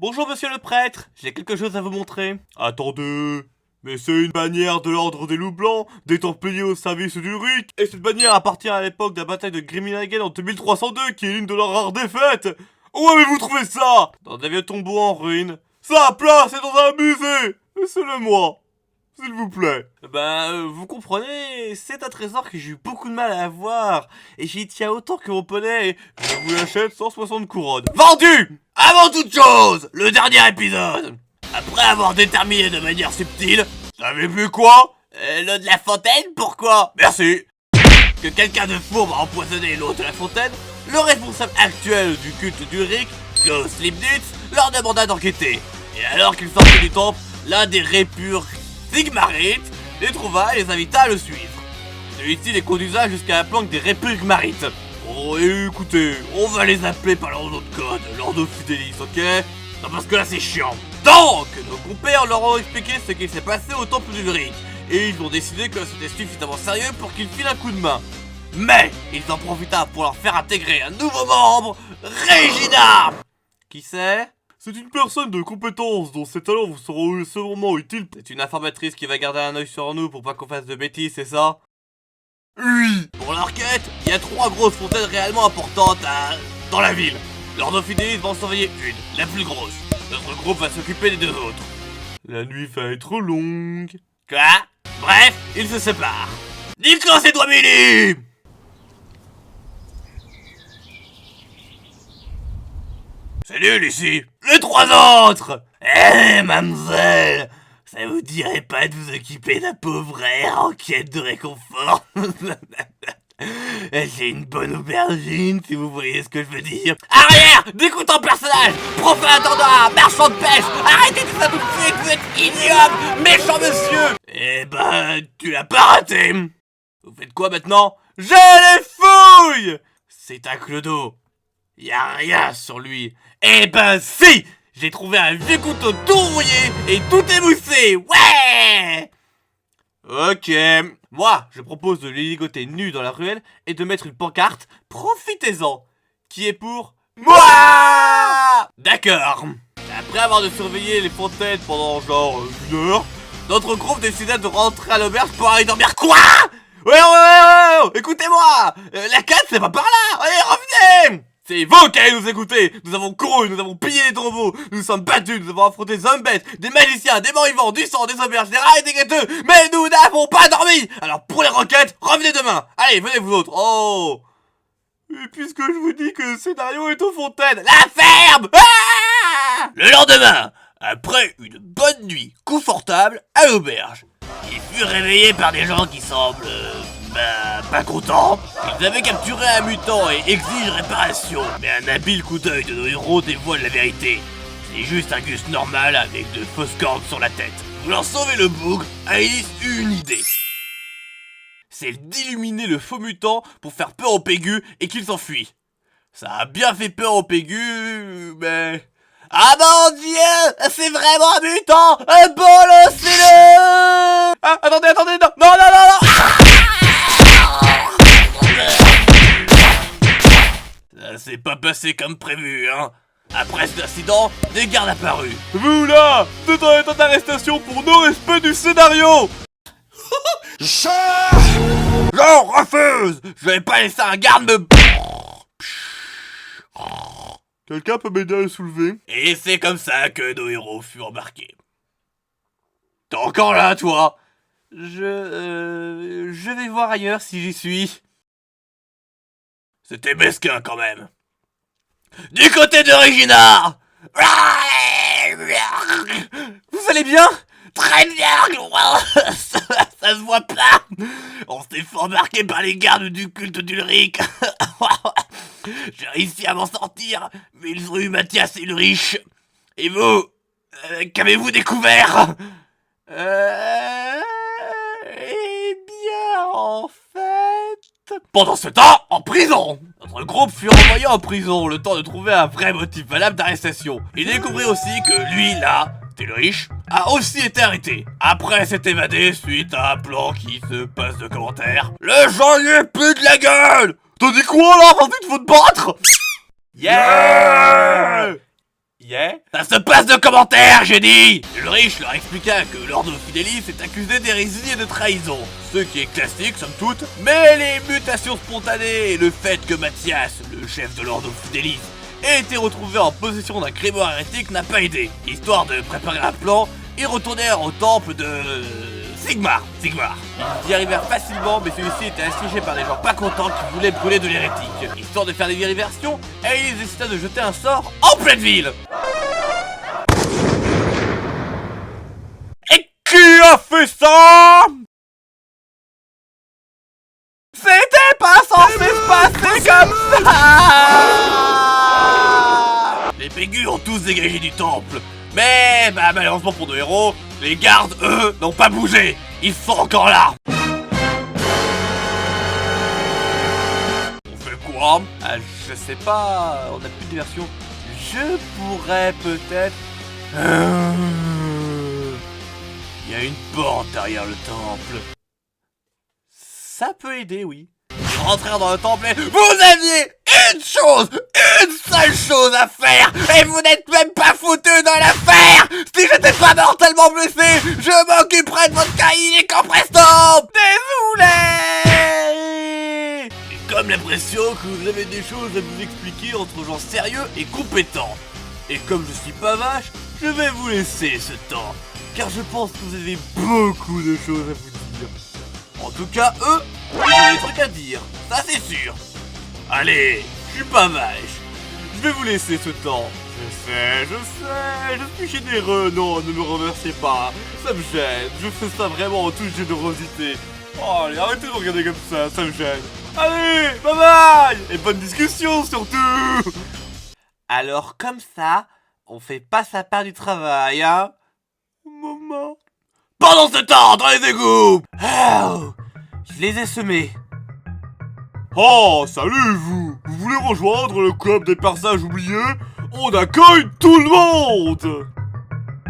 Bonjour monsieur le prêtre, j'ai quelque chose à vous montrer. Attendez, mais c'est une bannière de l'ordre des loups blancs, des templiers au service du Ric, et cette bannière appartient à l'époque de la bataille de Grimminagen en 2302, qui est l'une de leurs rares défaites. Où avez-vous trouvé ça? Dans un vieux tombeau en ruine. Ça a place, c'est dans un musée. Laissez-le moi, s'il vous plaît. Vous comprenez, c'est un trésor que j'ai eu beaucoup de mal à avoir, et j'y tiens autant que mon poney, et je vous l'achète 160 couronnes. Vendu! Avant toute chose, le dernier épisode. Après avoir déterminé de manière subtile, savez plus quoi? L'eau de la fontaine, pourquoi? Merci. Que quelqu'un de fourbe a empoisonné l'eau de la fontaine, le responsable actuel du culte du Ric, Klaus Leibniz, leur demanda d'enquêter. Et alors qu'ils sortaient du temple, l'un des répurs Sigmarites les trouva et les invita à le suivre. Celui-ci les conduisa jusqu'à la planque des Répugmarites. Oh, et écoutez, on va les appeler par leur nom de code, l'Ordo Fidelis, ok? Non, parce que là c'est chiant. Donc, nos compères leur ont expliqué ce qui s'est passé au temple du Ric, et ils ont décidé que c'était suffisamment sérieux pour qu'ils filent un coup de main. Mais, ils en profitèrent pour leur faire intégrer un nouveau membre, Regina. Qui c'est? C'est une personne de compétence dont ses talents vous seront sûrement utiles. C'est une informatrice qui va garder un œil sur nous pour pas qu'on fasse de bêtises, c'est ça? Oui. Pour l'enquête, il y a 3 grosses fontaines réellement importantes dans la ville. L'Ordo Fidelis va en surveiller une, la plus grosse. Notre groupe va s'occuper des 2 autres. La nuit va être longue. Quoi? Bref, ils se séparent. Nikos et Dwamili! C'est nul ici. Les 3 autres! Mademoiselle, ça vous dirait pas de vous occuper d'un pauvre air en quête de réconfort? C'est une bonne aubergine, si vous voyez ce que je veux dire. Arrière! Dégoûtant personnage! Profanateur de marchand de pêche! Arrêtez tout ça tout de suite, vous êtes ignoble! Méchant monsieur! Tu l'as pas raté! Vous faites quoi maintenant? J'ai les fouilles! C'est un clodo. Y'a rien sur lui. Si! J'ai trouvé un vieux couteau tout rouillé et tout émoussé! Ouais! Ok. Moi, je propose de les ligoter nus dans la ruelle et de mettre une pancarte « Profitez-en » qui est pour moi. D'accord. Après avoir surveillé les fontaines pendant genre 1 heure, notre groupe décida de rentrer à l'auberge pour aller dormir. Quoi? Ouais, écoutez-moi. La carte c'est pas par là. Allez, revenez. C'est vous qui allez nous écouter. Nous avons couru, nous avons pillé les tombeaux, nous nous sommes battus, nous avons affronté des hommes bêtes, des magiciens, des morts vivants, du sang, des auberges, des rats et des gâteux. Mais nous n'avons pas dormi. Alors pour les requêtes, revenez demain. Allez, venez vous autres. Oh. Et puisque je vous dis que le scénario est aux fontaines, la ferme. Le lendemain, après une bonne nuit confortable à l'auberge, il fut réveillé par des gens qui semblent... pas contents. Ils avaient capturé un mutant et exigent réparation. Mais un habile coup d'œil de nos héros dévoile la vérité. C'est juste un gus normal avec de fausses cornes sur la tête. Voulant sauver le bougre, Alice eut une idée. C'est d'illuminer le faux mutant pour faire peur au Pégu et qu'il s'enfuit. Ça a bien fait peur au Pégu, mais... Ah mon dieu, c'est vraiment un mutant. Bolossez-le. Attendez, non. Ça s'est pas passé comme prévu, hein. Après cet incident, des gardes apparus. Vous là, c'est en état d'arrestation pour non-respect du scénario. J'en refuse. Je vais pas laisser un garde me... Quelqu'un peut m'aider à le soulever? Et c'est comme ça que nos héros furent embarqués. T'es encore là, toi? Je vais voir ailleurs si j'y suis. C'était mesquin quand même. Du côté de Regina! Vous allez bien? Très bien! Ça se voit pas! On s'est fait embarquer par les gardes du culte d'Ulrich. J'ai réussi à m'en sortir, mais ils ont eu Mathias et Ulrich. Et vous? Qu'avez-vous découvert? Eh bien, en fait... Pendant ce temps, en prison! Notre groupe fut renvoyé en prison, le temps de trouver un vrai motif valable d'arrestation. Il découvrit aussi que lui, là, Ulrich, a aussi été arrêté. Après s'est évadé suite à un plan qui se passe de commentaires. Le geôlier pue de la gueule! T'as dit quoi là? T'as dit de vous te battre? Yeah! Yeah. Ça se passe de commentaires, j'ai dit. Ulrich leur expliqua que l'Ordre Fidelis est accusé d'hérésie et de trahison, ce qui est classique somme toute, mais les mutations spontanées et le fait que Mathias, le chef de l'Ordre Fidelis, ait été retrouvé en possession d'un grimoire hérétique n'a pas aidé. Histoire de préparer un plan, ils retournèrent au temple de... Sigmar. Ils y arrivèrent facilement, mais celui-ci était assiégé par des gens pas contents qui voulaient brûler de l'hérétique. Histoire de faire des diversions, Aelys décida de jeter un sort en pleine ville. Et qui a fait ça? C'était pas censé se passer comme ça. Les Pégus ont tous dégagé du temple. Mais, malheureusement pour nos héros, les gardes, eux, n'ont pas bougé. Ils sont encore là. On fait quoi? Je sais pas, on a plus de diversion. Je pourrais peut-être... Il y a une porte derrière le temple. Ça peut aider, oui. Ils rentrèrent dans le temple et... Vous aviez une seule chose à faire, et vous n'êtes même pas foutu de la faire. Si j'étais pas mortellement blessé, je m'occuperais de votre cas illico presto. Désolé. J'ai comme l'impression que vous avez des choses à vous expliquer entre gens sérieux et compétents. Et comme je suis pas vache, je vais vous laisser ce temps, car je pense que vous avez beaucoup de choses à vous dire. En tout cas, eux, ils ont des trucs à dire, ça c'est sûr. Allez, je suis pas vache. Je vais vous laisser ce temps. Je sais, je suis généreux. Non, ne me remerciez pas. Ça me gêne. Je fais ça vraiment en toute générosité. Oh, allez, arrêtez de me regarder comme ça me gêne. Allez, bye bye. Et bonne discussion surtout. Alors comme ça, on fait pas sa part du travail, hein? Maman. Pendant ce temps, dans les égouts. Oh, je les ai semés. Oh, salut vous! Vous voulez rejoindre le club des personnages oubliés? On accueille tout le monde!